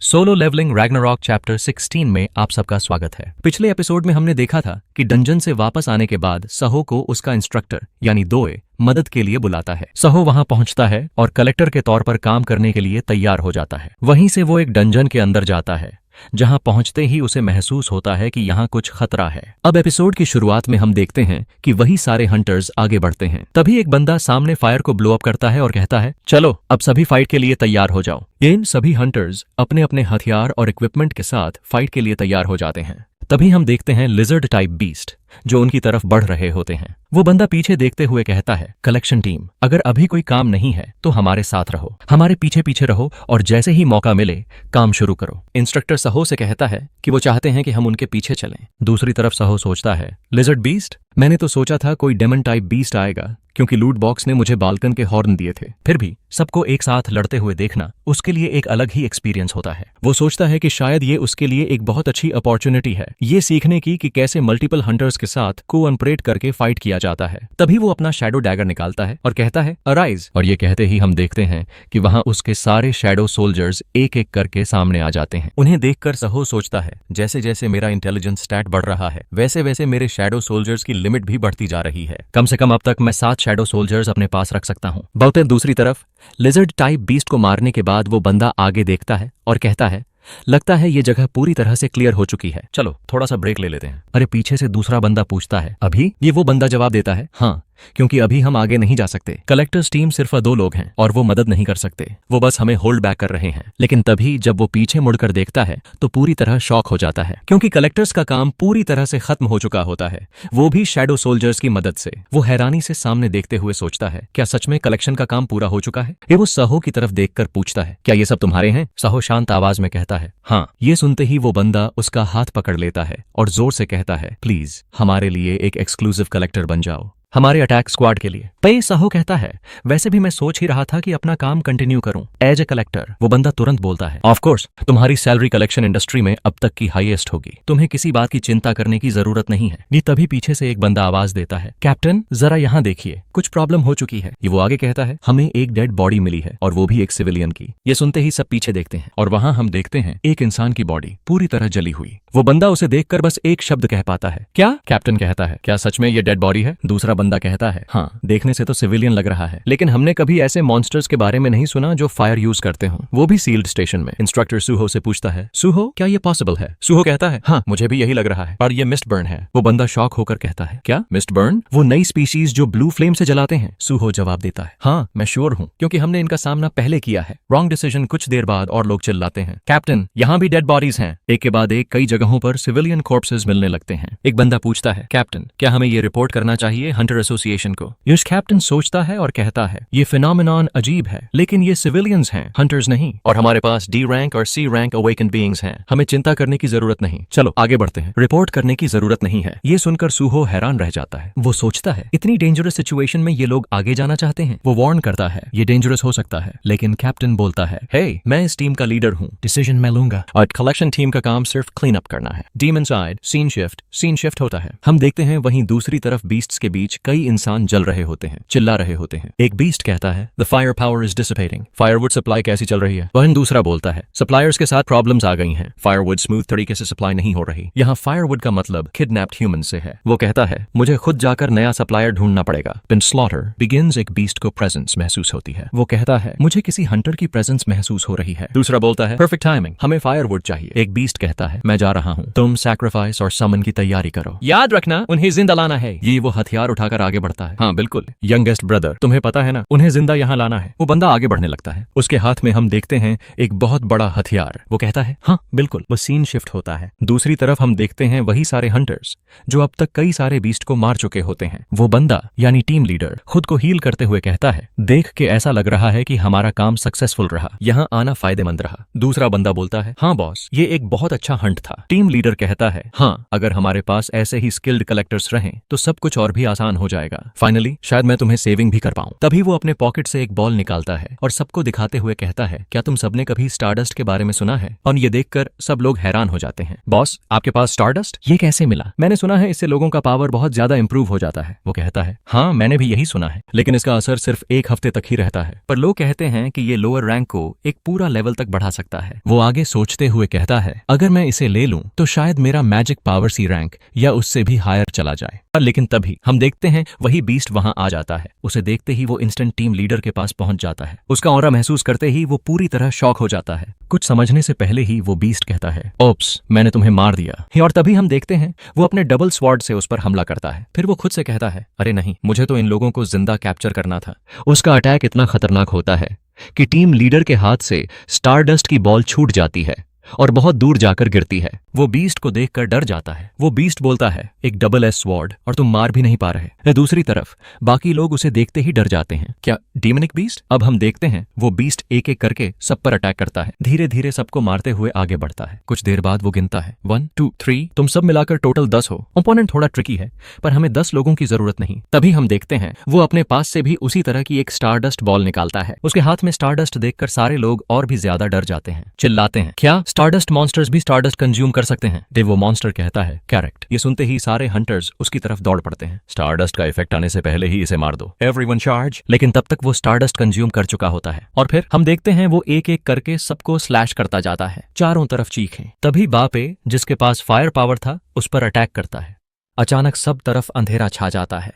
Solo levelling Ragnarok chapter 16 में आप सबका स्वागत है। पिछले एपिसोड में हमने देखा था कि डंजन से वापस आने के बाद सहो को उसका इंस्ट्रक्टर यानी दोए मदद के लिए बुलाता है। सहो वहां पहुंचता है और कलेक्टर के तौर पर काम करने के लिए तैयार हो जाता है। वहीं से वो एक डंजन के अंदर जाता है जहां पहुंचते ही उसे महसूस होता है कि यहां कुछ खतरा है। अब एपिसोड की शुरुआत में हम देखते हैं कि वही सारे हंटर्स आगे बढ़ते हैं। तभी एक बंदा सामने फायर को ब्लो अप करता है और कहता है, चलो अब सभी फाइट के लिए तैयार हो जाओ। इन सभी हंटर्स अपने अपने हथियार और इक्विपमेंट के साथ फाइट के लिए तैयार हो जाते हैं। तभी हम देखते हैं लिजर्ड टाइप बीस्ट जो उनकी तरफ बढ़ रहे होते हैं। वो बंदा पीछे देखते हुए कहता है, कलेक्शन टीम, अगर अभी कोई काम नहीं है तो हमारे साथ रहो, हमारे पीछे पीछे रहो और जैसे ही मौका मिले काम शुरू करो। इंस्ट्रक्टर सहो से कहता है कि वो चाहते हैं कि हम उनके पीछे चलें। दूसरी तरफ सहो सोचता है, लिजर्ड बीस्ट, मैंने तो सोचा था कोई डेमन टाइप बीस्ट आएगा क्योंकि लूट बॉक्स ने मुझे बाल्कन के हॉर्न दिए थे। फिर भी सबको एक साथ लड़ते हुए देखना उसके लिए एक अलग ही एक्सपीरियंस होता है। वो सोचता है कि शायद ये उसके लिए एक बहुत अच्छी अपॉर्चुनिटी है ये सीखने की कि कैसे मल्टीपल हंटर्स के साथ कोऑपरेट करके फाइट किया जाता है। तभी वो अपना शैडो डैगर निकालता है और कहता है, अराइज। और ये कहते ही हम देखते हैं कि वहां उसके सारे शैडो सोल्जर्स एक एक करके सामने आ जाते हैं। उन्हें देखकर सहो सोचता है, जैसे जैसे मेरा इंटेलिजेंस स्टैट बढ़ रहा है वैसे वैसे मेरे शैडो सोल्जर्स की लिमिट भी बढ़ती जा रही है। कम से कम अब तक मैं 7 शैडो सोल्जर्स अपने पास रख सकता हूं। बहुते दूसरी तरफ लिजर्ड टाइप बीस्ट को मारने के बाद वो बंदा आगे देखता है और कहता है, लगता है ये जगह पूरी तरह से क्लियर हो चुकी है, चलो थोड़ा सा ब्रेक ले लेते हैं। अरे पीछे से दूसरा बंदा पूछता है, अभी? ये वो बंदा जवाब देता है, हाँ, क्योंकि अभी हम आगे नहीं जा सकते। कलेक्टर्स टीम सिर्फ 2 लोग हैं और वो मदद नहीं कर सकते, वो बस हमें होल्ड बैक कर रहे हैं। लेकिन तभी जब वो पीछे मुड़कर देखता है तो पूरी तरह शॉक हो जाता है क्योंकि कलेक्टर्स का काम पूरी तरह से खत्म हो चुका होता है, वो भी शैडो सोल्जर्स की मदद से। वो हैरानी से सामने देखते हुए सोचता है, क्या सच में कलेक्शन का काम पूरा हो चुका है? ये वो सहो की तरफ देखकर पूछता है, क्या ये सब तुम्हारे हैं? सहो शांत आवाज में कहता है, हाँ। ये सुनते ही वो बंदा उसका हाथ पकड़ लेता है और जोर से कहता है, प्लीज हमारे लिए एक एक्सक्लूसिव कलेक्टर बन जाओ, हमारे अटैक स्क्वाड के लिए। पे सहो कहता है, वैसे भी मैं सोच ही रहा था कि अपना काम कंटिन्यू करूं एज ए कलेक्टर। वो बंदा तुरंत बोलता है, ऑफ कोर्स, तुम्हारी सैलरी कलेक्शन इंडस्ट्री में अब तक की हाईएस्ट होगी, तुम्हें किसी बात की चिंता करने की जरूरत नहीं है। ये तभी पीछे से एक बंदा आवाज देता है, कैप्टन जरा यहाँ देखिए, कुछ प्रॉब्लम हो चुकी है। ये वो आगे कहता है, हमें एक डेड बॉडी मिली है और वो भी एक सिविलियन की। ये सुनते ही सब पीछे देखते हैं और वहां हम देखते हैं एक इंसान की बॉडी पूरी तरह जली हुई। वो बंदा उसे देखकर बस एक शब्द कह पाता है, क्या? कैप्टन कहता है, क्या सच में ये डेड बॉडी है? दूसरा बंदा कहता है, हाँ, देखने से तो सिविलियन लग रहा है, लेकिन हमने कभी ऐसे मॉन्स्टर्स के बारे में नहीं सुना जो फायर यूज करते हों, वो भी सील्ड स्टेशन में। इंस्ट्रक्टर सुहो से पूछता है, सुहो, क्या ये पॉसिबल है? सुहो कहता है, हाँ, मुझे भी यही लग रहा है, पर ये मिस्ट बर्न है। वो बंदा शॉक होकर कहता है, क्या मिस्ट बर्न? वो नई स्पीशीज जो ब्लू फ्लेम से जलाते हैं? सुहो जवाब देता है, हाँ, मैं श्योर हूँ क्योंकि हमने इनका सामना पहले किया है। Wrong decision. कुछ देर बाद और लोग चिल्लाते हैं, कैप्टन, यहाँ भी डेड बॉडीज हैं। एक के बाद एक कई जगहों पर सिविलियन कॉर्प्सेस मिलने लगते हैं। एक बंदा पूछता है, कैप्टन, क्या हमें ये रिपोर्ट करना चाहिए हंटर एसोसिएशन को? यश कैप्टन सोचता है और कहता है, ये फिनोमेनॉन अजीब है, लेकिन ये सिविलियंस हैं, हंटर्स नहीं, और हमारे पास डी रैंक और सी रैंक अवेकन बीइंग्स हैं, हमें चिंता करने की जरूरत नहीं। चलो आगे बढ़ते हैं, रिपोर्ट करने की जरूरत नहीं है। ये सुनकर सुहो हैरान रह जाता है। वो सोचता है, इतनी डेंजरस सिचुएशन में ये लोग आगे जाना चाहते हैं। वो वार्न करता है, ये डेंजरस हो सकता है, लेकिन कैप्टन बोलता है, हे, मैं इस टीम का लीडर हूँ, डिसीजन मैं लूंगा और कलेक्शन टीम का काम सिर्फ क्लीन अप करना है। डीमन साइड सीन शिफ्ट होता है। हम देखते हैं वहीं दूसरी तरफ बीस्ट्स के बीच कई इंसान जल रहे होते हैं, चिल्ला रहे होते हैं। एक बीस्ट कहता है, the fire power is dissipating. Firewood supply कैसी चल रही है? वहीं दूसरा बोलता है, सप्लायर्स के साथ प्रॉब्लम्स आ गई हैं, फायरवुड स्मूथ तरीके से सप्लाई नहीं हो रही। यहाँ फायरवुड का मतलब किडनैप्ड ह्यूमन से है। वो कहता है, मुझे खुद जाकर नया सप्लायर ढूंढना पड़ेगा। Pin slaughter begins. एक बीस्ट को प्रेजेंस महसूस होती है। वो कहता है, मुझे किसी हंटर की प्रेजेंस महसूस हो रही है। दूसरा बोलता है, परफेक्ट टाइमिंग, हमें फायरवुड चाहिए। एक बीस्ट कहता है, मैं जा रहा हूँ, तुम सैक्रिफाइस और समन की तैयारी करो, याद रखना उन्हें जिंदा लाना है। ये वो हथियार उठाकर आगे बढ़ता है। हाँ बिल्कुल, यंगेस्ट ब्रदर, तुम्हें पता है ना, उन्हें जिंदा यहाँ लाना है। वो बंदा आगे बढ़ने लगता है, उसके हाथ में हम देखते हैं एक बहुत बड़ा हथियार। वो कहता है, हाँ बिल्कुल। वो सीन शिफ्ट होता है। दूसरी तरफ हम देखते हैं वही सारे हंटर्स जो अब तक कई सारे बीस्ट को मार चुके होते हैं। वो बंदा यानी टीम लीडर खुद को हील करते हुए कहता है, देख के ऐसा लग रहा है कि हमारा काम सक्सेसफुल रहा, यहाँ आना फायदेमंद रहा। दूसरा बंदा बोलता है, हाँ बॉस, ये एक बहुत अच्छा हंट था। टीम लीडर कहता है, हाँ, अगर हमारे पास ऐसे ही स्किल्ड कलेक्टर्स रहें तो सब कुछ और भी आसान हो जाएगा। फाइनली शायद मैं तुम्हें सेविंग भी कर पाऊं। तभी वो अपने पॉकेट से एक बॉल निकालता है और सबको दिखाते हुए कहता है, क्या तुम सबने कभी स्टारडस्ट के बारे में सुना है? और ये देखकर सब लोग हैरान हो जाते हैं। बॉस, आपके पास स्टारडस्ट? ये कैसे मिला? मैंने सुना है इससे लोगों का पावर बहुत ज्यादा इंप्रूव हो जाता है। वो कहता है, हाँ मैंने भी यही सुना है, लेकिन इसका असर सिर्फ एक हफ्ते तक ही रहता है। पर लोग कहते हैं कि ये लोअर रैंक को एक पूरा लेवल तक बढ़ा सकता है। वो आगे सोचते हुए कहता है, अगर मैं इसे ले लूं तो शायद मेरा मैजिक पावर सी रैंक या उससे भी हायर चला जाए। लेकिन तभी हम देखते हैं वही बीस्ट वहां आ जाता है। उसे देखते ही वो इंस्टेंट टीम लीडर के पास पहुंच जाता है। उसका ऑरा महसूस करते ही वो पूरी तरह शॉक हो जाता है। कुछ समझने से पहले ही वो बीस्ट कहता है, ओप्स, मैंने तुम्हें मार दिया। और तभी हम देखते हैं वो अपने डबल स्वॉर्ड से उस पर हमला करता है। फिर वो खुद से कहता है, अरे नहीं, मुझे तो इन लोगों को जिंदा कैप्चर करना था। उसका अटैक इतना खतरनाक होता है कि टीम लीडर के हाथ से स्टारडस्ट की बॉल छूट जाती है और बहुत दूर जाकर गिरती है। वो बीस्ट को देखकर डर जाता है। वो बीस्ट बोलता है, एक डबल एस स्वॉर्ड और तुम मार भी नहीं पा रहे। दूसरी तरफ बाकी लोग उसे देखते ही डर जाते हैं। क्या डीमनिक बीस्ट? अब हम देखते हैं वो बीस्ट एक एक करके सब पर अटैक करता है। धीरे धीरे सबको मारते हुए आगे बढ़ता है। कुछ देर बाद वो गिनता है, 1 2 3। तुम सब मिलाकर टोटल 10 हो। ओपोनेंट थोड़ा ट्रिकी है, पर हमें 10 लोगों की जरूरत नहीं। तभी हम देखते हैं वो अपने पास से भी उसी तरह की एक स्टारडस्ट बॉल निकालता है। उसके हाथ में स्टारडस्ट देखकर सारे लोग और भी ज्यादा डर जाते हैं, चिल्लाते हैं, क्या स्टारडस्ट मॉन्स्टर्स भी स्टारडस्ट कंज्यूम कर सकते हैं? वो मॉन्स्टर कहता है, करेक्ट। ये सुनते ही सारे हंटर्स उसकी तरफ दौड़ पड़ते हैं। स्टारडस्ट का इफेक्ट आने से पहले ही इसे मार दो, एवरीवन चार्ज। लेकिन तब तक वो स्टारडस्ट कंज्यूम कर चुका होता है और फिर हम देखते हैं वो एक एक करके सबको स्लैश करता जाता है। चारों तरफ चीखें। तभी बापे, जिसके पास फायर पावर था, उस पर अटैक करता है। अचानक सब तरफ अंधेरा छा जाता है।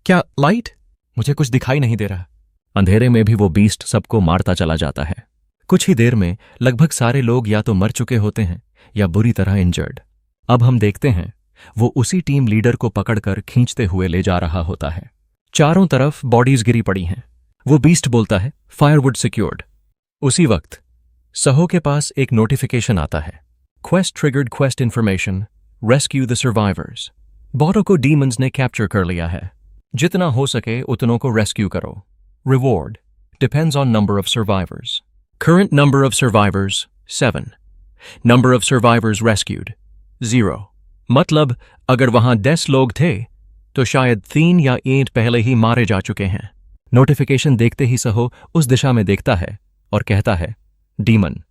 क्या लाइट? मुझे कुछ दिखाई नहीं दे रहा। अंधेरे में भी वो बीस्ट सबको मारता चला जाता है। कुछ ही देर में लगभग सारे लोग या तो मर चुके होते हैं या बुरी तरह इंजर्ड। अब हम देखते हैं वो उसी टीम लीडर को पकड़कर खींचते हुए ले जा रहा होता है। चारों तरफ बॉडीज गिरी पड़ी हैं। वो बीस्ट बोलता है, फायरवुड सिक्योर्ड। उसी वक्त सहो के पास एक नोटिफिकेशन आता है, quest triggered, quest information, rescue the survivors. Borrow को डीमंस ने कैप्चर कर लिया है। जितना हो सके उतनों को रेस्क्यू करो। Reward depends on number of survivors. Current number of survivors 7। Number of survivors rescued 0। मतलब अगर वहां 10 लोग थे तो शायद 3 या 8 पहले ही मारे जा चुके हैं। नोटिफिकेशन देखते ही सहो उस दिशा में देखता है और कहता है, डीमन,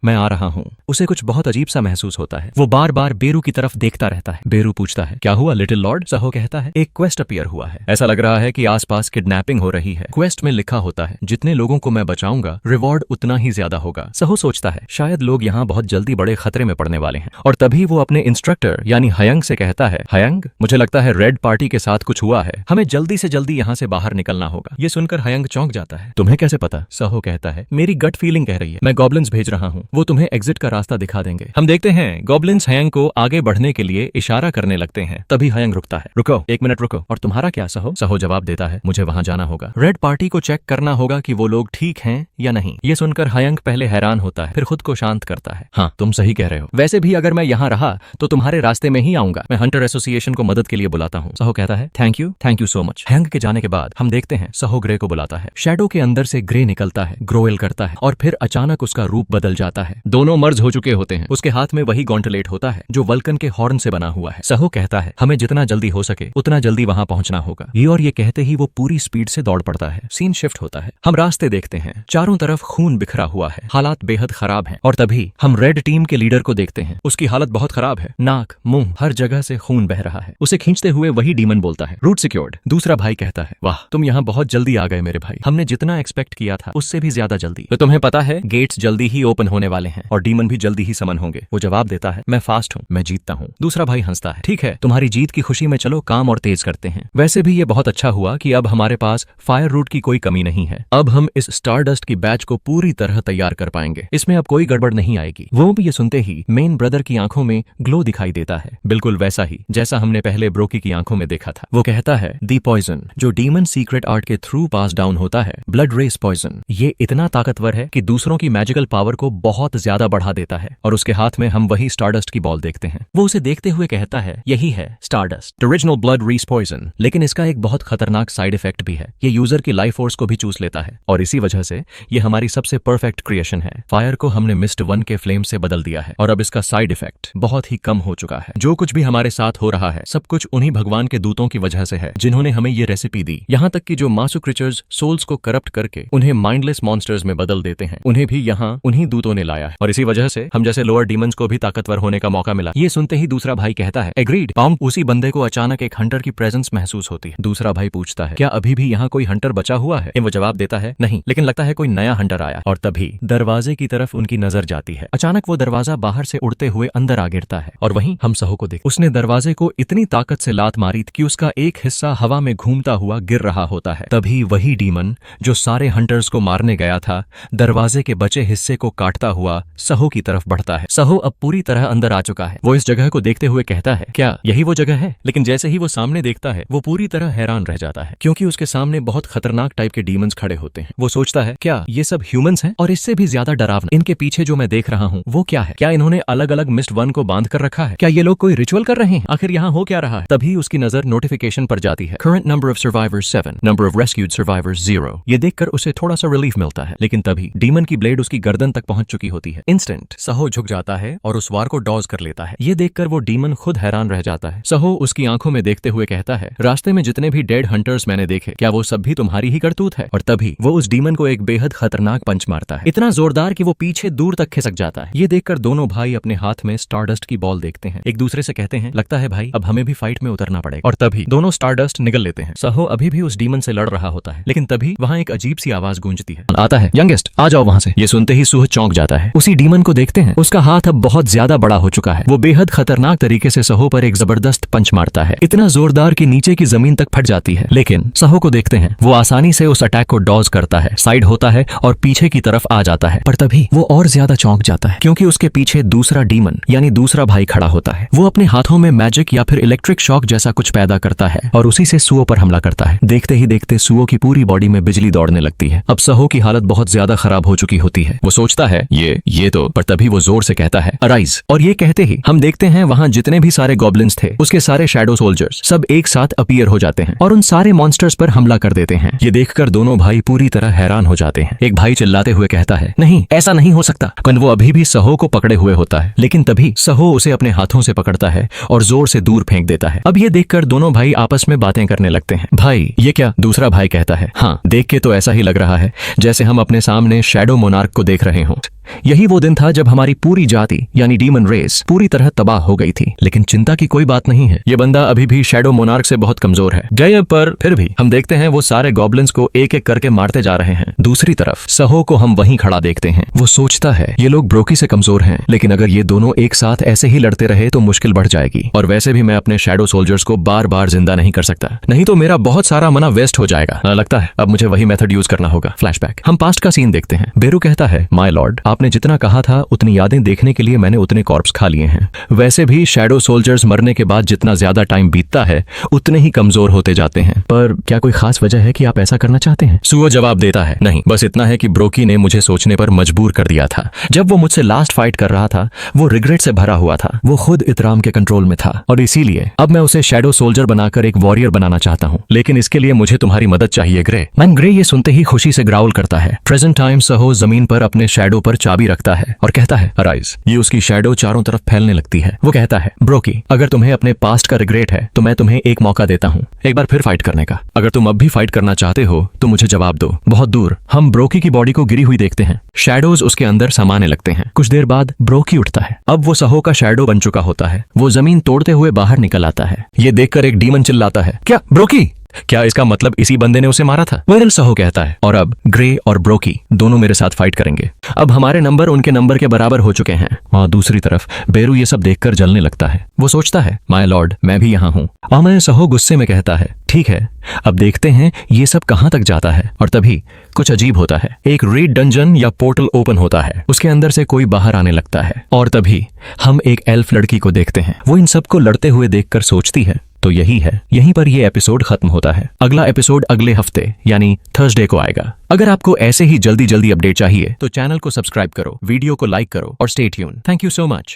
मैं आ रहा हूं। उसे कुछ बहुत अजीब सा महसूस होता है। वो बार बार बेरू की तरफ देखता रहता है। बेरू पूछता है, क्या हुआ लिटिल लॉर्ड? सहो कहता है, एक क्वेस्ट अपीयर हुआ है। ऐसा लग रहा है कि आसपास किडनैपिंग हो रही है। क्वेस्ट में लिखा होता है, जितने लोगों को मैं बचाऊंगा रिवॉर्ड उतना ही ज्यादा होगा। सहो सोचता है, शायद लोग यहाँ बहुत जल्दी बड़े खतरे में पड़ने वाले हैं। और तभी वो अपने इंस्ट्रक्टर यानी हयंग से कहता है, हयंग, मुझे लगता है रेड पार्टी के साथ कुछ हुआ है। हमें जल्दी से जल्दी यहाँ से बाहर निकलना होगा। ये सुनकर हयंग चौंक जाता है। तुम्हें कैसे पता? सहो कहता है, मेरी गट फीलिंग कह रही है। मैं गॉब्लिन्स भेज रहा हूँ, वो तुम्हें एग्जिट का रास्ता दिखा देंगे। हम देखते हैं गॉब्लिन्स हयंग को आगे बढ़ने के लिए इशारा करने लगते हैं। तभी हयंग रुकता है। रुको, 1 मिनट रुको। और तुम्हारा क्या सहो? सहो जवाब देता है, मुझे वहां जाना होगा। रेड पार्टी को चेक करना होगा कि वो लोग ठीक हैं या नहीं। ये सुनकर हयंग पहले हैरान होता है, फिर खुद को शांत करता है। हाँ, तुम सही कह रहे हो। वैसे भी अगर मैं यहाँ रहा तो तुम्हारे रास्ते में ही आऊंगा। मैं हंटर एसोसिएशन को मदद के लिए बुलाता हूँ। सहो कहता है, थैंक यू सो मच। हयंग के जाने के बाद हम देखते हैं सहो ग्रे को बुलाता है। शैडो के अंदर से ग्रे निकलता है, ग्रोएल करता है और फिर अचानक उसका रूप बदल जाता है। दोनों मर्ज हो चुके होते हैं। उसके हाथ में वही गॉन्टलेट होता है जो वल्कन के हॉर्न से बना हुआ है। सहो कहता है, हमें जितना जल्दी हो सके उतना जल्दी वहां पहुंचना होगा। ये कहते ही वो पूरी स्पीड से दौड़ पड़ता है। सीन शिफ्ट होता है। हम रास्ते देखते हैं। चारों तरफ खून बिखरा हुआ है। हालात बेहद खराब हैं। और तभी हम रेड टीम के लीडर को देखते हैं। उसकी हालत बहुत खराब है। नाक, मुंह, हर जगह से खून बह रहा है। उसे खींचते हुए वही डीमन बोलता है, रूट सिक्योर्ड। दूसरा भाई कहता है, वाह, तुम यहाँ बहुत जल्दी आ गए मेरे भाई। हमने जितना एक्सपेक्ट किया था उससे भी ज्यादा जल्दी। तो तुम्हें पता है गेट्स जल्दी ही ओपन होने वाले हैं और डीमन भी जल्दी ही समन होंगे। वो जवाब देता है, मैं फास्ट हूँ, मैं जीतता हूँ। दूसरा भाई हंसता है, ठीक है, तुम्हारी जीत की खुशी में चलो काम और तेज करते हैं। वैसे भी ये बहुत अच्छा हुआ कि अब हमारे पास फायर रूट की कोई कमी नहीं है। अब हम इस स्टारडस्ट की बैच को पूरी तरह तैयार कर पाएंगे। इसमें अब कोई गड़बड़ नहीं आएगी। वो भी ये सुनते ही मेन ब्रदर की आंखों में ग्लो दिखाई देता है, बिल्कुल वैसा ही जैसा हमने पहले ब्रोकी की आंखों में देखा था। वो कहता है, दी पॉइजन जो डीमन सीक्रेट आर्ट के थ्रू पास डाउन होता है, ब्लड रेस पॉइजन, ये इतना ताकतवर है कि दूसरों की मैजिकल पावर को बहुत ज्यादा बढ़ा देता है और उसके हाथ में हम वही स्टारडस्ट की बॉल देखते हैं। वो उसे देखते हुए कहता है, यही है स्टारडस्ट, ओरिजिनल ब्लड रीस पॉइजन। लेकिन इसका एक बहुत खतरनाक साइड इफेक्ट भी है, ये यूजर की लाइफ फोर्स को भी चूस लेता है और इसी वजह से ये हमारी सबसे परफेक्ट क्रिएशन है। फायर को हमने मिस्ट 1 के फ्लेम से बदल दिया है और अब इसका साइड इफेक्ट बहुत ही कम हो चुका है। जो कुछ भी हमारे साथ हो रहा है सब कुछ उन्हीं भगवान के दूतों की वजह से है जिन्होंने हमें ये रेसिपी दी। यहाँ तक कि जो मासू क्रिएचर्स सोल्स को करप्ट करके उन्हें माइंडलेस मॉन्स्टर्स में बदल देते हैं, उन्हें भी यहाँ उन्हीं दूतों ने लाया है और इसी वजह से हम जैसे लोअर डीमंस को भी ताकतवर होने का मौका मिला। ये सुनते ही दूसरा भाई कहता है, एग्रीड। उसी बंदे को अचानक एक हंटर की प्रेजेंस महसूस होती है। दूसरा भाई पूछता है, क्या अभी भी यहाँ कोई हंटर बचा हुआ है? वो जवाब देता है, नहीं, लेकिन लगता है कोई नया हंटर आया। और तभी दरवाजे की तरफ उनकी नजर जाती है। अचानक वो दरवाजा बाहर से उड़ते हुए अंदर आ गिरता है और वहीं हम सहो को देख, उसने दरवाजे को इतनी ताकत से लात मारी कि उसका एक हिस्सा हवा में घूमता हुआ गिर रहा होता है। तभी वही डीमन जो सारे हंटर्स को मारने गया था दरवाजे के बचे हिस्से को काटता हुआ सहो की तरफ बढ़ता है। सहो अब पूरी तरह अंदर आ चुका है। वो इस जगह को देखते हुए कहता है, क्या यही वो जगह है? लेकिन जैसे ही वो सामने देखता है वो पूरी तरह हैरान रह जाता है क्योंकि उसके सामने बहुत खतरनाक टाइप के डीमंस खड़े होते हैं। वो सोचता है, क्या ये सब ह्यूमंस हैं? और इससे भी ज्यादा डरावना, इनके पीछे जो मैं देख रहा हूँ वो क्या है? क्या इन्होंने अलग अलग मिस्ट 1 को बांध कर रखा है? क्या ये लोग कोई रिचुअल कर रहे हैं? आखिर यहाँ हो क्या रहा है? तभी उसकी नजर नोटिफिकेशन पर जाती है, current number of survivors 7, number of rescued survivors 0। ये देखकर उसे थोड़ा सा रिलीफ मिलता है, लेकिन तभी डीमन की ब्लेड उसकी गर्दन तक पहुंच चुकी होती है। इंस्टेंट सहो झुक जाता है और उस वार को डॉज कर लेता है। ये देखकर वो डीमन खुद हैरान रह जाता है। सहो उसकी आंखों में देखते हुए कहता है, रास्ते में जितने भी डेड हंटर्स मैंने देखे, क्या वो सब भी तुम्हारी ही करतूत है? और तभी वो उस डीमन को एक बेहद खतरनाक पंच मारता है, इतना जोरदार कि वो पीछे दूर तक खिसक जाता है। ये देखकर दोनों भाई अपने हाथ में स्टारडस्ट की बॉल देखते हैं, एक दूसरे से कहते हैं, लगता है भाई अब हमें भी फाइट में उतरना पड़ेगा। और तभी दोनों स्टारडस्ट निगल लेते हैं। सहो अभी भी उस डीमन से लड़ रहा होता है, लेकिन तभी वहाँ एक अजीब सी आवाज गूंजती है, आता है, यंगेस्ट आ जाओ वहाँ से। ये सुनते ही सुह चौंक जाता है। उसी डीमन को देखते हैं, उसका हाथ अब बहुत ज्यादा बड़ा हो चुका है। वो बेहद खतरनाक तरीके से सहो पर एक जबरदस्त पंच मारता है, इतना जोरदार कि नीचे की जमीन तक फट जाती है। लेकिन सहो को देखते हैं, वो आसानी से उस अटैक को डॉज करता है, साइड होता है और पीछे की तरफ आ जाता है। पर तभी वो और ज्यादा चौंक जाता है क्योंकि उसके पीछे दूसरा डीमन यानी दूसरा भाई खड़ा होता है। वो अपने हाथों में मैजिक या फिर इलेक्ट्रिक शॉक जैसा कुछ पैदा करता है और उसी से सुओ पर हमला करता है। देखते ही देखते सुओ की पूरी बॉडी में बिजली दौड़ने लगती है। अब सहो की हालत बहुत ज्यादा खराब हो चुकी होती है। वो सोचता है ये तो, पर तभी वो जोर से कहता है, अराइज। और ये कहते ही हम देखते हैं वहां जितने भी सारे गॉब्लिन्स थे, उसके सारे शैडो सोल्जर्स सब एक साथ अपीयर हो जाते हैं और उन सारे मॉन्स्टर्स पर हमला कर देते हैं। ये देखकर दोनों भाई पूरी तरह हैरान हो जाते हैं। एक भाई चिल्लाते हुए कहता है, नहीं, ऐसा नहीं हो सकता। वो अभी भी सहो को पकड़े हुए होता है, लेकिन तभी सहो उसे अपने हाथों से पकड़ता है और जोर से दूर फेंक देता है। अब ये देखकर दोनों भाई आपस में बातें करने लगते हैं। भाई ये क्या? दूसरा भाई कहता है, हाँ, देख के तो ऐसा ही लग रहा है जैसे हम अपने सामने शैडो मोनार्क को देख रहे हों। यही वो दिन था जब हमारी पूरी जाति यानी डीमन रेस पूरी तरह तबाह हो गई थी। लेकिन चिंता की कोई बात नहीं है, ये बंदा अभी भी शैडो मोनार्क से बहुत कमजोर है। गए पर फिर भी हम देखते हैं वो सारे गॉब्लिन्स को एक एक करके मारते जा रहे हैं। दूसरी तरफ सहो को हम वहीं खड़ा देखते हैं। वो सोचता है ये लोग ब्रोकी से कमजोर हैं, लेकिन अगर ये दोनों एक साथ ऐसे ही लड़ते रहे तो मुश्किल बढ़ जाएगी। और वैसे भी मैं अपने शैडो सोल्जर्स को बार बार जिंदा नहीं कर सकता, नहीं तो मेरा बहुत सारा मना वेस्ट हो जाएगा। लगता है अब मुझे वही मेथड यूज करना होगा। फ्लैशबैक, हम पास्ट का सीन देखते हैं। बेरू कहता है, माय लॉर्ड, आपने जितना कहा था उतनी यादें देखने के लिए मैंने उतने कॉर्प्स खा लिए हैं। वैसे भी शैडो सोल्जर्स मरने के बाद जितना ज्यादा टाइम बीतता है उतने ही कमजोर होते जाते हैं। पर क्या कोई खास वजह है कि आप ऐसा करना चाहते हैं? सुओ जवाब देता है, नहीं, बस इतना है कि ब्रोकी ने मुझे सोचने पर मजबूर कर दिया था। जब वो मुझसे लास्ट फाइट कर रहा था वो रिग्रेट से भरा हुआ था। वो खुद इतराम के कंट्रोल में था और इसीलिए अब मैं उसे शैडो सोल्जर बनाकर एक वॉरियर बनाना चाहता हूँ। लेकिन इसके लिए मुझे तुम्हारी मदद चाहिए ग्रे। मैन ग्रे ये सुनते ही खुशी से ग्राउल करता है। प्रेजेंट टाइम सहो जमीन पर अपने शैडो पर चाबी रखता है और कहता है, अराइज। ये उसकी शैडो चारों तरफ फैलने लगती है। वो कहता है, ब्रोकी, अगर तुम्हें अपने पास्ट का रिग्रेट है तो मैं तुम्हें एक मौका देता हूँ, एक बार फिर फाइट करने का। अगर तुम अब भी फाइट करना चाहते हो तो मुझे जवाब दो। बहुत दूर हम ब्रोकी की बॉडी को गिरी हुई देखते हैं। शैडोज उसके अंदर समाने लगते हैं। कुछ देर बाद ब्रोकी उठता है। अब वो सहो का शैडो बन चुका होता है। वो जमीन तोड़ते हुए बाहर निकल आता है। ये देखकर एक डीमन चिल्लाता है, क्या ब्रोकी? क्या इसका मतलब इसी बंदे ने उसे मारा था? वेरल सहो कहता है, और अब ग्रे और ब्रोकी दोनों मेरे साथ फाइट करेंगे। अब हमारे नंबर उनके नंबर के बराबर हो चुके हैं। और दूसरी तरफ बेरू ये सब देखकर जलने लगता है। वो सोचता है, माय लॉर्ड, मैं भी यहाँ हूँ। और मैं सहो गुस्से में कहता है, ठीक है, अब देखते हैं ये सब कहाँ तक जाता है। और तभी कुछ अजीब होता है। एक रेड डंजन या पोर्टल ओपन होता है। उसके अंदर से कोई बाहर आने लगता है और तभी हम एक एल्फ लड़की को देखते हैं। वो इन सबको लड़ते हुए देखकर सोचती है, तो यही है, यहीं पर ये एपिसोड खत्म होता है। अगला एपिसोड अगले हफ्ते यानी थर्सडे को आएगा। अगर आपको ऐसे ही जल्दी जल्दी अपडेट चाहिए तो चैनल को सब्सक्राइब करो, वीडियो को लाइक करो और stay tune. Thank you so much.